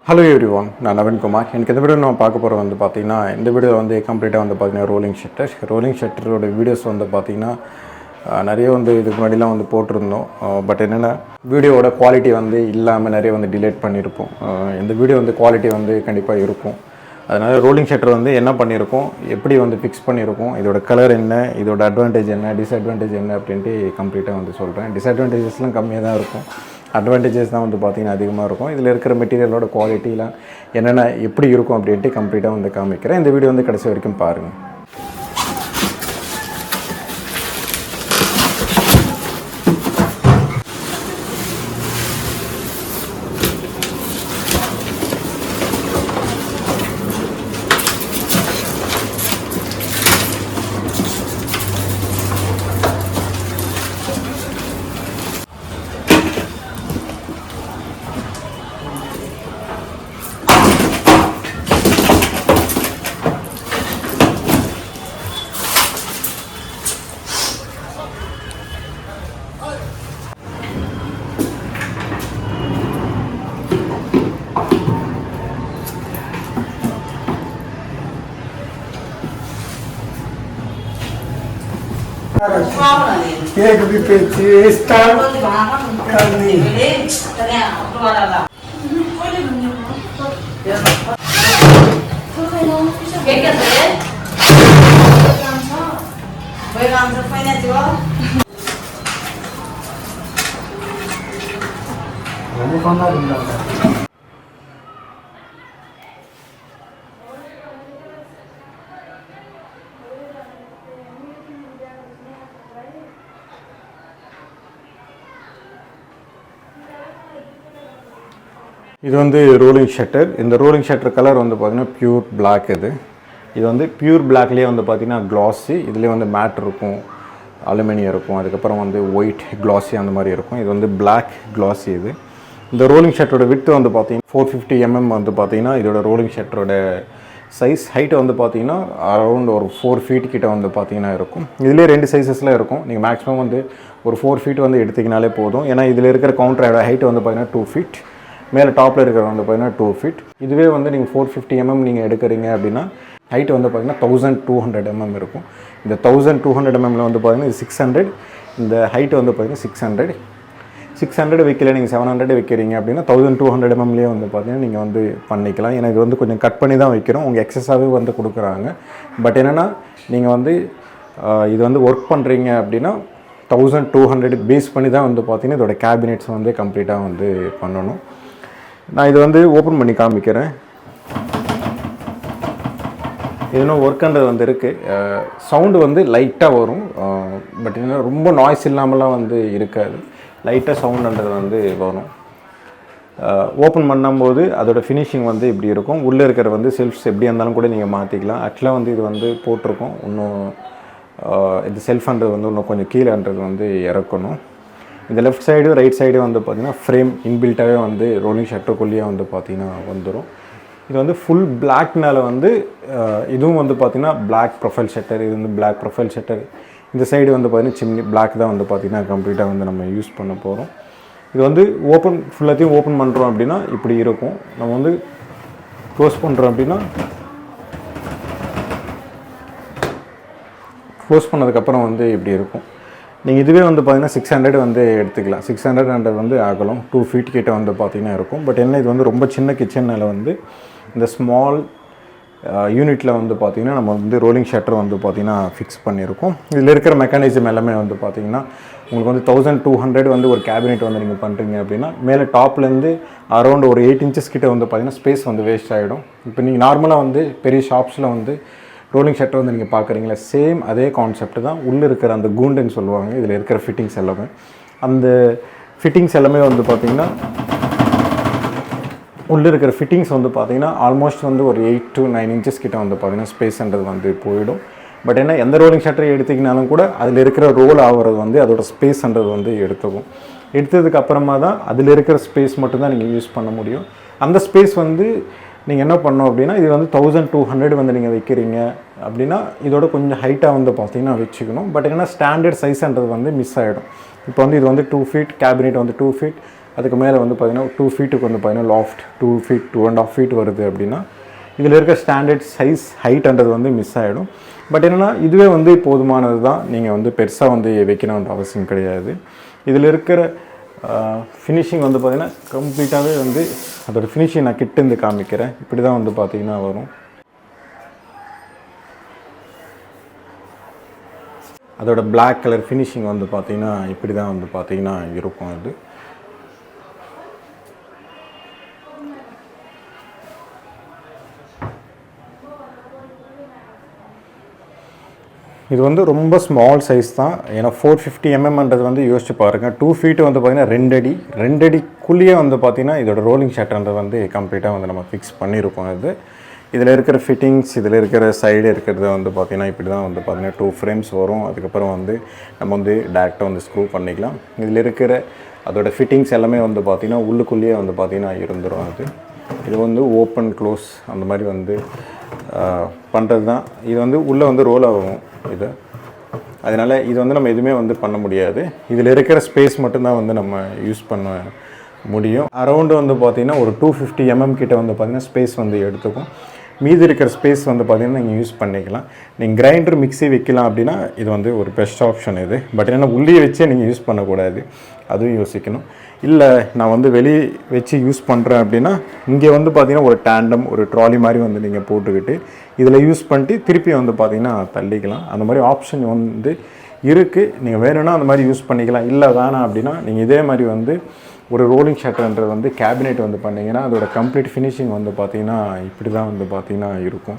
Hello everyone, நான் நவீன் குமார். எனக்கு இந்த வீடியோ நான் பார்க்க போகிறது வந்து பார்த்தீங்கன்னா இந்த வீடியோ வந்து கம்ப்ளீட்டாக வந்து பார்த்தீங்கன்னா ரோலிங் ஷட்டரோட வீடியோஸ் வந்து பார்த்தீங்கன்னா நிறைய வந்து இதுக்கு முன்னாடிலாம் வந்து போட்டிருந்தோம். பட் என்னென்னா வீடியோவோட குவாலிட்டி வந்து இல்லாமல் நிறைய வந்து டிலேட் பண்ணியிருப்போம். இந்த வீடியோ வந்து குவாலிட்டி வந்து கண்டிப்பாக இருக்கும். அதனால் ரோலிங் ஷட்டர் வந்து என்ன பண்ணியிருக்கோம், எப்படி வந்து ஃபிக்ஸ் பண்ணியிருக்கோம், இதோட கலர் என்ன, இதோட அட்வான்டேஜ் என்ன, டிஸ்அட்வான்டேஜ் என்ன அப்படின்ட்டு கம்ப்ளீட்டாக வந்து சொல்கிறேன். டிஸ்அட்வான்டேஜஸ்லாம் கம்மியாக தான் இருக்கும், அட்வான்டேஜஸ் தான் வந்து பார்த்திங்கன்னா அதிகமாக இருக்கும். இதில் இருக்கிற மெட்டீரியலோட குவாலிட்டிலாம் என்னென்ன எப்படி இருக்கும் அப்படின்ட்டு கம்ப்ளீட்டாக வந்து காமிக்கிறேன். இந்த வீடியோ வந்து கடைசி வரைக்கும் பாருங்கள். एक भी पेची स्टार्ट करनी இது வந்து ரோலிங் ஷட்டர். இந்த ரோலிங் ஷட்டர் கலர் வந்து பார்த்திங்கன்னா பியூர் பிளாக். இது வந்து பியூர் பிளாக்லேயே வந்து பார்த்திங்கன்னா க்ளாஸி, இதுலேயே வந்து மேட் இருக்கும், அலுமினியம் இருக்கும், அதுக்கப்புறம் வந்து ஒயிட் க்ளாஸி அந்த மாதிரி இருக்கும். இது வந்து பிளாக் க்ளாஸி. இந்த ரோலிங் ஷட்டரோட விட்த் வந்து பார்த்திங்கன்னா 450 mm வந்து பார்த்திங்கன்னா இதோட ரோலிங் ஷட்டரோட சைஸ். ஹைட்டு வந்து பார்த்திங்கன்னா அரௌண்ட் ஒரு 4 feet கிட்ட வந்து பார்த்திங்கன்னா இருக்கும். இதுலேயே 2 சைஸஸில் இருக்கும். நீங்கள் மேக்ஸிமம் வந்து ஒரு 4 feet வந்து எடுத்திங்கனாலே போதும். ஏன்னா இதில் இருக்கிற கவுண்டரோட ஹைட்டு வந்து பார்த்திங்கன்னா 2 feet, மேலே டாப்பில் இருக்கிற வந்து பார்த்திங்கன்னா 2 feet. இதுவே வந்து நீங்கள் 450 mm நீங்கள் எடுக்கிறீங்க அப்படின்னா ஹைட்டு வந்து பார்த்திங்கன்னா 1200 mm இருக்கும். இந்த 1200 mm வந்து பார்த்திங்கன்னா இது 600, இந்த ஹைட்டு வந்து பார்த்திங்கன்னா 600 வைக்கல, நீங்கள் 700 வைக்கிறீங்க அப்படின்னா 1200 mmலேயே வந்து பார்த்திங்கன்னா நீங்கள் வந்து பண்ணிக்கலாம். ஏன்னா இது வந்து கொஞ்சம் கட் பண்ணி தான் வைக்கிறோம், உங்கள் எக்ஸஸாகவே வந்து கொடுக்குறாங்க. பட் என்னென்னா நீங்கள் வந்து இது வந்து ஒர்க் பண்ணுறீங்க அப்படின்னா 1200 பேஸ் பண்ணி தான் வந்து பார்த்திங்கன்னா இதோட கேபினெட்ஸ் வந்து கம்ப்ளீட்டாக வந்து பண்ணணும். நான் இதை வந்து ஓப்பன் பண்ணி காமிக்கிறேன். இன்னும் ஒர்க்குன்றது வந்து இருக்குது. சவுண்டு வந்து லைட்டாக வரும், பட் என்ன ரொம்ப நாய்ஸ் இல்லாமலாம் வந்து இருக்காது, லைட்டாக சவுண்டுன்றது வந்து வரும். ஓப்பன் பண்ணும்போது அதோட ஃபினிஷிங் வந்து இப்படி இருக்கும். உள்ளே இருக்கிற வந்து செல்ஃப்ஸ் எப்படி இருந்தாலும் கூட நீங்கள் மாற்றிக்கலாம். ஆக்சுவலாக வந்து இது வந்து போட்டிருக்கோம், இன்னும் இந்த செல்ஃப்ன்றது வந்து இன்னும் கொஞ்சம் கீழேன்றது வந்து இறக்கணும். இந்த லெஃப்ட் சைடு ரைட் சைடு வந்து பார்த்திங்கன்னா ஃப்ரேம் இன்பில்ட்டாகவே வந்து ரோலிங் ஷட்டருக்குள்ளேயே வந்து பார்த்திங்கன்னா வந்துடும். இது வந்து ஃபுல் பிளாக்னால வந்து இதுவும் வந்து பார்த்திங்கன்னா பிளாக் ப்ரொஃபைல் ஷட்டர். இது வந்து பிளாக் ப்ரொஃபைல் ஷட்டர். இந்த சைடு வந்து பார்த்திங்கன்னா சிம்னி பிளாக் தான் வந்து பார்த்திங்கன்னா கம்ப்ளீட்டாக வந்து நம்ம யூஸ் பண்ண போகிறோம். இது வந்து ஃபுல்லாத்தையும் ஓப்பன் பண்ணுறோம் அப்படின்னா இப்படி இருக்கும். நம்ம வந்து க்ளோஸ் பண்ணுறோம் அப்படின்னா க்ளோஸ் பண்ணதுக்கப்புறம் வந்து இப்படி இருக்கும். நீங்கள் இதுவே வந்து பார்த்திங்கன்னா 600 வந்து எடுத்துக்கலாம். 600 வந்து ஆகலாம் 2 feet கிட்ட வந்து பார்த்திங்கன்னா இருக்கும். பட் என்ன இது வந்து ரொம்ப சின்ன கிச்சனில் வந்து இந்த ஸ்மால் யூனிட்டில் வந்து பார்த்திங்கன்னா நம்ம வந்து ரோலிங் ஷட்டர் வந்து பார்த்திங்கன்னா ஃபிக்ஸ் பண்ணியிருக்கோம். இதில் இருக்கிற மெக்கானிசம் எல்லாமே வந்து பார்த்திங்கன்னா உங்களுக்கு வந்து 1200 வந்து ஒரு கேபினெட் வந்து நீங்கள் பண்ணுறீங்க அப்படின்னா மேலே டாப்லேருந்து அரௌண்ட் ஒரு 8 inches கிட்ட வந்து பார்த்திங்கன்னா ஸ்பேஸ் வந்து வேஸ்ட் ஆகிடும். இப்போ நீங்கள் நார்மலாக வந்து பெரிய ஷாப்ஸில் வந்து ரோலிங் ஷட்டர் வந்து நீங்கள் பார்க்குறீங்களா, சேம் அதே கான்செப்ட் தான். உள்ளே இருக்கிற அந்த கூண்டுன்னு சொல்லுவாங்க, இதில் இருக்கிற ஃபிட்டிங்ஸ் எல்லாமே, அந்த ஃபிட்டிங்ஸ் எல்லாமே வந்து பார்த்திங்கன்னா உள்ளே இருக்கிற ஃபிட்டிங்ஸ் வந்து பார்த்திங்கன்னா ஆல்மோஸ்ட் வந்து ஒரு 8 to 9 inches கிட்ட வந்து பார்த்திங்கன்னா ஸ்பேஸ்ன்றது வந்து போயிடும். பட் என்ன எந்த ரோலிங் ஷட்டரை எடுத்திங்கனாலும் கூட அதில் இருக்கிற ரோல் ஆகிறது வந்து அதோட ஸ்பேஸ்ன்றது வந்து எடுத்துக்கும். எடுத்ததுக்கு அப்புறமா தான் அதில் இருக்கிற ஸ்பேஸ் மட்டும்தான் நீங்கள் யூஸ் பண்ண முடியும். அந்த ஸ்பேஸ் வந்து நீங்கள் என்ன பண்ணணும் அப்படின்னா இது வந்து 1200 வந்து நீங்கள் வைக்கிறீங்க அப்படின்னா இதோட கொஞ்சம் ஹைட்டாக வந்து பார்த்தீங்கன்னா வச்சுக்கணும். பட் என்னன்னா ஸ்டாண்டர்ட் சைஸ்ன்றது வந்து மிஸ் ஆகிடும். இப்போ வந்து இது வந்து 2 feet, கேபினெட் வந்து 2 feet, அதுக்கு மேலே வந்து பார்த்திங்கன்னா 2 ஃபீட்டுக்கு வந்து பார்த்திங்கன்னா லாஃப்ட் 2 ஃபீட் 2.5 ஃபீட் வருது அப்படின்னா இதில் இருக்க ஸ்டாண்டர்ட் சைஸ் ஹைட்ன்றது வந்து மிஸ் ஆகிடும். பட் என்னென்னா இதுவே வந்து போதுமானது தான், நீங்கள் வந்து பெருசாக வந்து வைக்கணுன்ற அவசியம் கிடையாது. இதில் இருக்கிற ஃபினிஷிங் வந்து பார்த்திங்கன்னா கம்ப்ளீட்டாகவே வந்து அதோடய ஃபினிஷிங் நான் கிட்டேருந்து காமிக்கிறேன். இப்படி தான் வந்து பார்த்திங்கன்னா வரும். அதோட பிளாக் கலர் ஃபினிஷிங் வந்து பார்த்திங்கன்னா இப்படி தான் வந்து பார்த்திங்கன்னா இருக்கும். அது இது வந்து ரொம்ப ஸ்மால் சைஸ் தான். ஏன்னா 450 mmன்றது வந்து யோசிச்சு பாருங்கள். 2 ஃபீட்டு வந்து பார்த்திங்கன்னா 2 அடிக்குள்ளேயே வந்து பார்த்திங்கன்னா இதோட ரோலிங் ஷட்டர்ன்றது வந்து கம்ப்ளீட்டாக வந்து நம்ம ஃபிக்ஸ் பண்ணியிருக்கோம். இதில் இருக்கிற ஃபிட்டிங்ஸ், இதில் இருக்கிற சைடு இருக்கிறது வந்து பார்த்திங்கன்னா இப்படி தான் வந்து பார்த்திங்கன்னா 2 ஃப்ரேம்ஸ் வரும். அதுக்கப்புறம் வந்து நம்ம வந்து டேரெக்டாக வந்து ஸ்க்ரூ பண்ணிக்கலாம். இதில் இருக்கிற அதோட ஃபிட்டிங்ஸ் எல்லாமே வந்து பார்த்திங்கன்னா உள்ளுக்குள்ளேயே வந்து பார்த்திங்கன்னா இருந்துடும். இது வந்து ஓப்பன் க்ளோஸ் அந்த மாதிரி வந்து பண்ணுறது தான். இது வந்து உள்ளே வந்து ரோல் ஆகும் இது. அதனால் இது வந்து நம்ம எதுவுமே வந்து பண்ண முடியாது. இதில் இருக்கிற ஸ்பேஸ் மட்டும்தான் வந்து நம்ம யூஸ் பண்ண முடியும். அரௌண்டு வந்து பார்த்திங்கன்னா ஒரு 250 mm கிட்ட வந்து பார்த்திங்கன்னா ஸ்பேஸ் வந்து எடுத்துக்கும். மீதி இருக்கிற ஸ்பேஸ் வந்து பார்த்திங்கன்னா நீங்கள் யூஸ் பண்ணிக்கலாம். நீங்கள் கிரைண்டர் மிக்ஸி வைக்கலாம் அப்படின்னா இது வந்து ஒரு பெஸ்ட் ஆப்ஷன் இது. பட் என்னென்னா உள்ளே வச்சே நீங்கள் யூஸ் பண்ணக்கூடாது, அதுவும் யோசிக்கணும். இல்லை நான் வந்து வெளியே வச்சு யூஸ் பண்ணுறேன் அப்படின்னா இங்கே வந்து பார்த்திங்கன்னா ஒரு டேண்டம், ஒரு ட்ராலி மாதிரி வந்து நீங்கள் போட்டுக்கிட்டு இதில் யூஸ் பண்ணிட்டு திருப்பி வந்து பார்த்திங்கன்னா தள்ளிக்கலாம். அந்த மாதிரி ஆப்ஷன் வந்து இருக்குது. நீங்கள் வேணும்னா அந்த மாதிரி யூஸ் பண்ணிக்கலாம். இல்லை வேணாம் அப்படின்னா நீங்கள் இதே மாதிரி வந்து ஒரு ரோலிங் ஷட்டர்ன்றது வந்து கேபினெட் வந்து பண்ணிங்கன்னா அதோட கம்ப்ளீட் ஃபினிஷிங் வந்து பார்த்திங்கன்னா இப்படி தான் வந்து பார்த்திங்கன்னா இருக்கும்.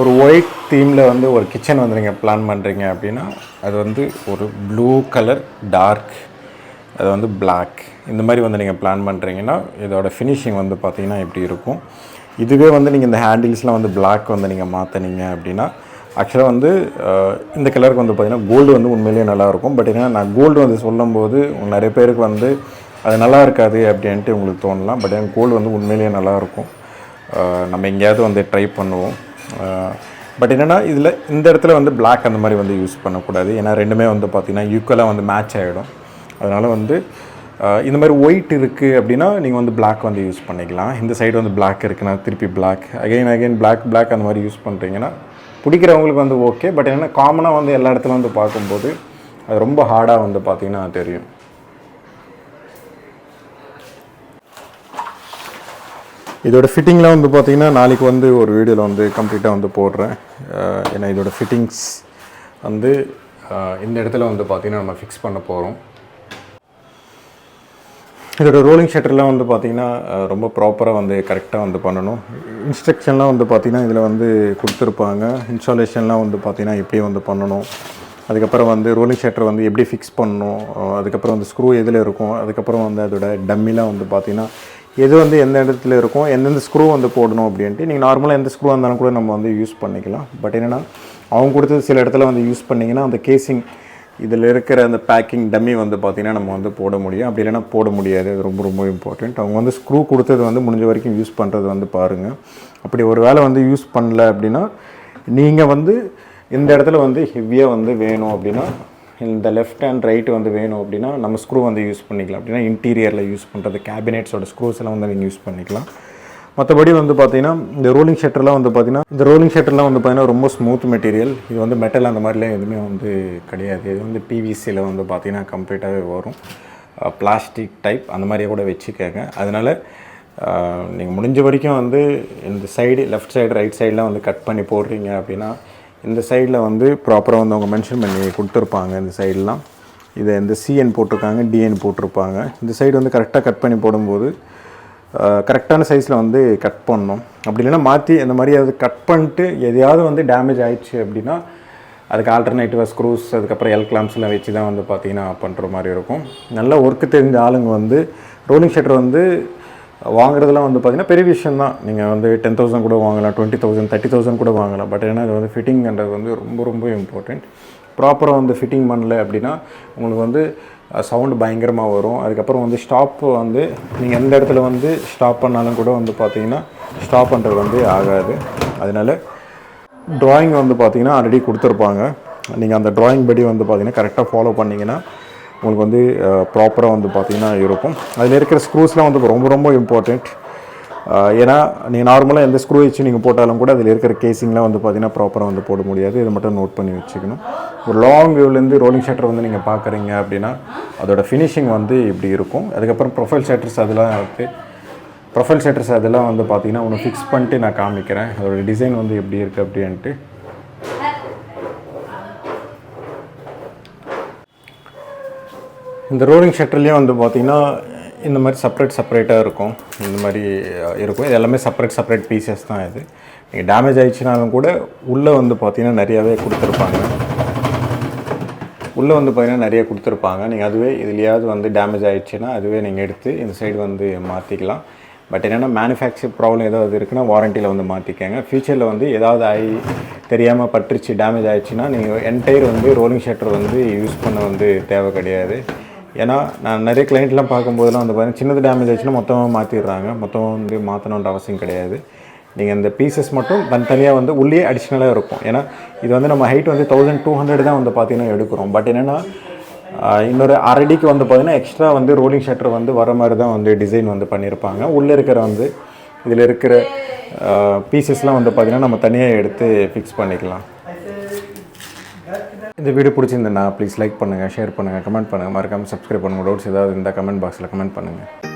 ஒரு ஒயிட் தீமில் வந்து ஒரு கிச்சன் வந்து நீங்கள் பிளான் பண்ணுறீங்க அப்படின்னா அது வந்து ஒரு ப்ளூ கலர் டார்க், அது வந்து பிளாக், இந்த மாதிரி வந்து நீங்கள் பிளான் பண்ணுறீங்கன்னா இதோட ஃபினிஷிங் வந்து பார்த்திங்கன்னா இப்படி இருக்கும். இதுவே வந்து நீங்கள் இந்த ஹேண்டில்ஸ்லாம் வந்து பிளாக் வந்து நீங்கள் மாற்றினீங்க அப்படின்னா ஆக்சுவலாக வந்து இந்த கலருக்கு வந்து பார்த்திங்கன்னா கோல்டு வந்து உண்மையிலேயே நல்லாயிருக்கும். பட் ஏன்னா நான் கோல்டு வந்து சொல்லும்போது நிறைய பேருக்கு வந்து அது நல்லா இருக்காது அப்படின்ட்டு உங்களுக்கு தோணலாம். பட் எனக்கு கோல்டு வந்து உண்மையிலேயே நல்லாயிருக்கும். நம்ம எங்கேயாவது வந்து ட்ரை பண்ணுவோம். பட் என்னென்னா இதில் இந்த இடத்துல வந்து பிளாக் அந்த மாதிரி வந்து யூஸ் பண்ணக்கூடாது. ஏன்னா ரெண்டுமே வந்து பார்த்திங்கன்னா ஈக்குவலாக வந்து மேட்ச் ஆகிடும். அதனால் வந்து இந்த மாதிரி ஒயிட் இருக்குது அப்படின்னா நீங்கள் வந்து பிளாக் வந்து யூஸ் பண்ணிக்கலாம். இந்த சைடு வந்து பிளாக் இருக்குன்னா திருப்பி பிளாக், அகைன் பிளாக் அந்த மாதிரி யூஸ் பண்ணுறீங்கன்னா பிடிக்கிறவங்களுக்கு வந்து ஓகே. பட் என்னென்னா காமனாக வந்து எல்லா இடத்துல வந்து பார்க்கும்போது அது ரொம்ப ஹார்டாக வந்து பார்த்திங்கன்னா தெரியும். இதோட ஃபிட்டிங்லாம் வந்து பார்த்திங்கன்னா நாளைக்கு வந்து ஒரு வீடியோவில் வந்து கம்ப்ளீட்டாக வந்து போடுறேன். ஏன்னா இதோட ஃபிட்டிங்ஸ் வந்து இந்த இடத்துல வந்து பார்த்திங்கன்னா நம்ம ஃபிக்ஸ் பண்ண போகிறோம். இதோட ரோலிங் ஷட்டர்லாம் வந்து பார்த்திங்கன்னா ரொம்ப ப்ராப்பராக வந்து கரெக்டாக வந்து பண்ணணும். இன்ஸ்ட்ரக்ஷன்லாம் வந்து பார்த்திங்கன்னா இதில் வந்து கொடுத்துருப்பாங்க. இன்ஸ்டாலேஷன்லாம் வந்து பார்த்திங்கன்னா எப்படி வந்து பண்ணணும், அதுக்கப்புறம் வந்து ரோலிங் ஷட்டர் வந்து எப்படி ஃபிக்ஸ் பண்ணணும், அதுக்கப்புறம் வந்து ஸ்க்ரூ எதில் இருக்கும், அதுக்கப்புறம் வந்து அதோட டம்மிலாம் வந்து பார்த்திங்கன்னா எது வந்து எந்த இடத்துல இருக்கும், எந்தெந்த ஸ்க்ரூ வந்து போடணும் அப்படின்ட்டு. நீங்கள் நார்மலாக எந்த ஸ்க்ரூ இருந்தாலும் கூட நம்ம வந்து யூஸ் பண்ணிக்கலாம். பட் என்னென்னா அவங்க கொடுத்தது சில இடத்துல வந்து யூஸ் பண்ணிங்கன்னா அந்த கேசிங் இதில் இருக்கிற அந்த பேக்கிங் டம்மி வந்து பார்த்திங்கன்னா நம்ம வந்து போட முடியும். அப்படி இல்லைனா போட முடியாது. அது ரொம்ப ரொம்ப இம்பார்ட்டண்ட். அவங்க வந்து ஸ்க்ரூ கொடுத்தது வந்து முடிஞ்ச வரைக்கும் யூஸ் பண்ணுறது வந்து பாருங்கள். அப்படி ஒரு வேளை வந்து யூஸ் பண்ணல அப்படின்னா நீங்கள் வந்து இந்த இடத்துல வந்து ஹெவியாக வந்து வேணும் அப்படின்னா இந்த லெஃப்ட் அண்ட் ரைட் வந்து வேணும் அப்படின்னா நம்ம ஸ்க்ரூ வந்து யூஸ் பண்ணிக்கலாம். அப்படின்னா இன்டீரியரில் யூஸ் பண்ணுறது கேபினெட்ஸோட ஸ்க்ரூஸ் எல்லாம் வந்து நீங்கள் யூஸ் பண்ணிக்கலாம். மற்றபடி வந்து பார்த்திங்கன்னா இந்த ரோலிங் ஷட்டர்லாம் வந்து பார்த்திங்கன்னா ரொம்ப ஸ்மூத் மெட்டீரியல். இது வந்து மெட்டல் அந்த மாதிரிலாம் எதுவுமே வந்து கிடையாது. இது வந்து பிவிசியில் வந்து பார்த்திங்கன்னா கம்ப்ளீட்டாகவே வரும். பிளாஸ்டிக் டைப் அந்த மாதிரியே கூட வச்சுக்கோங்க. அதனால் நீங்கள் முடிஞ்ச வரைக்கும் வந்து இந்த சைடு லெஃப்ட் சைடு ரைட் சைடெலாம் வந்து கட் பண்ணி போடுறீங்க அப்படின்னா இந்த சைடில் வந்து ப்ராப்பராக வந்து அவங்க மென்ஷன் பண்ணி கொடுத்துருப்பாங்க. இந்த சைடெலாம் இதை இந்த சிஎன் போட்டிருக்காங்க, டிஎன் போட்டிருப்பாங்க. இந்த சைடு வந்து கரெக்டாக கட் பண்ணி போடும்போது கரெக்டான சைஸில் வந்து கட் பண்ணணும். அப்படி இல்லைன்னா மாற்றி இந்த மாதிரி அது கட் பண்ணிட்டு எதையாவது வந்து டேமேஜ் ஆகிடுச்சு அப்படின்னா அதுக்கு ஆல்டர்னேட்டிவாக ஸ்க்ரூஸ் அதுக்கப்புறம் எல் கிளாம்ஸ்லாம் வச்சு தான் வந்து பார்த்திங்கன்னா பண்ணுற மாதிரி இருக்கும். நல்லா ஒர்க்கு தெரிஞ்ச ஆளுங்க வந்து ரோலிங் ஷட்டர் வந்து வாங்குறதுலாம் வந்து பார்த்திங்கன்னா பெரிய விஷயம் தான். நீங்கள் வந்து 10,000 கூட வாங்கலாம், 20,000 30,000 கூட வாங்கலாம். பட் ஏன்னா இது வந்து ஃபிட்டிங்கிறது வந்து ரொம்ப ரொம்ப இம்பார்ட்டண்ட். ப்ராப்பராக வந்து ஃபிட்டிங் பண்ணல அப்படின்னா உங்களுக்கு வந்து சவுண்டு பயங்கரமாக வரும். அதுக்கப்புறம் வந்து ஸ்டாப்பு வந்து நீங்கள் எந்த இடத்துல வந்து ஸ்டாப் பண்ணாலும் கூட வந்து பார்த்திங்கன்னா ஸ்டாப் பண்ணுறது வந்து ஆகாது. அதனால் ட்ராயிங் வந்து பார்த்திங்கன்னா ஆல்ரெடி கொடுத்துருப்பாங்க. நீங்கள் அந்த ட்ராயிங் படி வந்து பார்த்திங்கன்னா கரெக்டாக ஃபாலோ பண்ணிங்கன்னா உங்களுக்கு வந்து ப்ராப்பராக வந்து பார்த்திங்கன்னா இருக்கும். அதில் இருக்கிற ஸ்க்ரூஸ்லாம் வந்து ரொம்ப ரொம்ப இம்பார்ட்டண்ட். ஏன்னா நீங்கள் நார்மலாக எந்த ஸ்க்ரூ வச்சு நீங்கள் போட்டாலும் கூட அதில் இருக்கிற கேசிங்லாம் வந்து பார்த்திங்கன்னா ப்ராப்பராக வந்து போட முடியாது. இதை மட்டும் நோட் பண்ணி வச்சுக்கணும். ஒரு லாங் வியூலேருந்து ரோலிங் ஷட்டர் வந்து நீங்கள் பார்க்குறீங்க அப்படின்னா அதோட ஃபினிஷிங் வந்து இப்படி இருக்கும். அதுக்கப்புறம் ப்ரொஃபைல் ஷட்டர்ஸ் அதெல்லாம் இருக்குது. ப்ரொஃபைல் ஷட்டர்ஸ் அதெல்லாம் வந்து பார்த்திங்கன்னா ஒன்று ஃபிக்ஸ் பண்ணிட்டு நான் காமிக்கிறேன் அதோட டிசைன் வந்து எப்படி இருக்குது அப்படின்ட்டு. இந்த ரோலிங் ஷட்டர்லேயும் வந்து பார்த்திங்கன்னா இந்த மாதிரி செப்பரேட்டாக இருக்கும். இந்த மாதிரி இருக்கும். இது எல்லாமே செப்பரேட் பீசஸ் தான். இது நீங்கள் டேமேஜ் ஆகிடுச்சினாலும் கூட உள்ளே வந்து பார்த்திங்கன்னா நிறையாவே கொடுத்துருப்பாங்க. உள்ளே வந்து பார்த்திங்கன்னா நிறைய கொடுத்துருப்பாங்க. நீங்கள் அதுவே இதுலையாவது வந்து டேமேஜ் ஆகிடுச்சின்னா அதுவே நீங்கள் எடுத்து இந்த சைடு வந்து மாற்றிக்கலாம். பட் என்னென்னா மேனுஃபேக்சர் ப்ராப்ளம் ஏதாவது இருக்குன்னா வாரண்டியில் வந்து மாற்றிக்கங்க. ஃப்யூச்சரில் வந்து ஏதாவது தெரியாமல் பட்டுருச்சு டேமேஜ் ஆகிடுச்சின்னா நீங்கள் என்டையர் வந்து ரோலிங் ஷட்டர் வந்து யூஸ் பண்ண வந்து தேவை கிடையாது. ஏன்னா நான் நிறைய கிளைண்ட்லாம் பார்க்கும்போதெல்லாம் வந்து பார்த்தீங்கன்னா சின்னது டேமேஜ் ஆச்சுன்னா மொத்தமாக மாற்றிடுறாங்க. மொத்தம் வந்து மாற்றணுன்ற அவசியம் கிடையாது. நீங்கள் இந்த பீசஸ் மட்டும் தனித்தனியாக வந்து உள்ளே அடிஷ்னலாக இருக்கும். ஏன்னா இது வந்து நம்ம ஹைட் வந்து 1200 தான் வந்து பார்த்திங்கன்னா எடுக்கிறோம். பட் என்னென்னா இன்னொரு அரடிக்கு வந்து பார்த்திங்கன்னா எக்ஸ்ட்ரா வந்து ரோலிங் ஷட்டர் வந்து வர மாதிரி தான் வந்து டிசைன் வந்து பண்ணியிருப்பாங்க. உள்ளே இருக்கிற வந்து இதில் இருக்கிற பீசஸ்லாம் வந்து பார்த்திங்கன்னா நம்ம தனியாக எடுத்து ஃபிக்ஸ் பண்ணிக்கலாம். இந்த வீடியோ பிடிச்சிருந்தேன்னா ப்ளீஸ் லைக் பண்ணுங்கள், ஷேர் பண்ணுங்கள், கமெண்ட் பண்ணுங்கள், மறக்காமல் சப்ஸ்கிரைப் பண்ணுங்கள். டவுட்ஸ் ஏதாவது இருந்தால் கமெண்ட் பாக்ஸில் கமெண்ட் பண்ணுங்கள்.